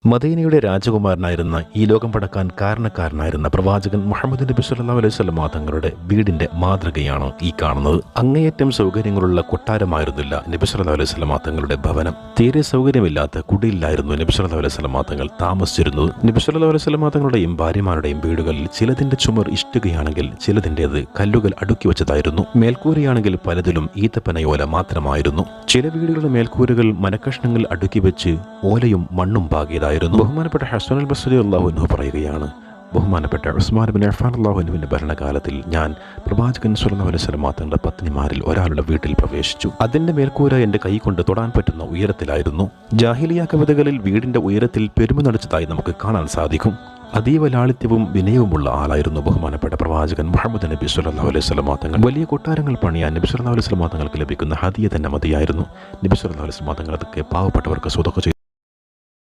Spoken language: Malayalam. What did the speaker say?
മദീനയുടെ രാജകുമാരനായിരുന്ന ഈ ലോകം പടക്കാൻ കാരണക്കാരനായിരുന്ന പ്രവാചകൻ മുഹമ്മദ് നബി സല്ലല്ലാഹു അലൈഹി വസല്ലം തങ്ങളുടെ വീടിന്റെ മാതൃകയാണ് ഈ കാണുന്നത്. അങ്ങേയറ്റം സൗകര്യങ്ങളുള്ള കൊട്ടാരമായിരുന്നില്ല നബി സല്ലല്ലാഹു അലൈഹി വസല്ലം തങ്ങളുടെ ഭവനം. തീരെ സൗകര്യമില്ലാത്ത കുടിയിലായിരുന്നു നബി സല്ലല്ലാഹു അലൈഹി വസല്ലം തങ്ങൾ താമസിച്ചിരുന്നത്. നബി സല്ലല്ലാഹു അലൈഹി വസല്ലം തങ്ങളുടെയും ഭാര്യമാരുടെയും വീടുകളിൽ ചിലതിന്റെ ചുമർ ഇഷ്ടികയാണെങ്കിൽ ചിലതിൻ്റെത് കല്ലുകൾ അടുക്കി വെച്ചതായിരുന്നു. മേൽക്കൂരയാണെങ്കിൽ പലതിലും ഈത്തപ്പനയോല മാത്രമായിരുന്നു. ചില വീടുകളുടെ മേൽക്കൂരകൾ മനക്കഷ്ണങ്ങൾ അടുക്കി വെച്ച് ഓലയും മണ്ണും പാകിയതായിരുന്നു. ബഹുമാനപ്പെട്ട ഹസൻ അൽ ബസ്രി റളിയല്ലാഹു അൻഹു പറയുകയാണ്, ബഹുമാനപ്പെട്ട ഉസ്മാൻ ബിൻ അഫ്ഫാൻ റളിയല്ലാഹു അൻഹുവിന്റെ ഭരണകാലത്തിൽ ഞാൻ പ്രവാചകൻ സ്വല്ലല്ലാഹു അലൈഹി വസല്ലം തങ്ങളുടെ പത്നിമാരിൽ ഒരാളുടെ വീട്ടിൽ പ്രവേശിച്ചു. അതിന്റെ മേൽക്കൂര എന്റെ കൈ കൊണ്ട് തൊടാൻ പറ്റുന്ന ഉയരത്തിലായിരുന്നു. ജാഹിലിയ കവിതകളിൽ വീടിന്റെ ഉയരത്തിൽ പെരുമ നടിച്ചതായി നമുക്ക് കാണാൻ സാധിക്കും. അതീവ ലാളിത്യവും വിനയവുമുള്ള ആളായിരുന്നു ബഹുമാനപ്പെട്ട പ്രവാചകൻ മുഹമ്മദ് നബി സല്ലല്ലാഹു അലൈഹി വസല്ലം തങ്ങൾ. വലിയ കൊട്ടാരങ്ങൾ പണിയാൻ നബി സല്ലല്ലാഹു അലൈഹി വസല്ലം തങ്ങൾക്ക് ലഭിക്കുന്ന ഹദിയ തന്നെ മതിയായിരുന്നു. നബി സല്ലല്ലാഹു അലൈഹി വസല്ലം തങ്ങൾ അതൊക്കെ പാവപ്പെട്ടവർക്ക് സ്വതക്ക ചെയ്തു.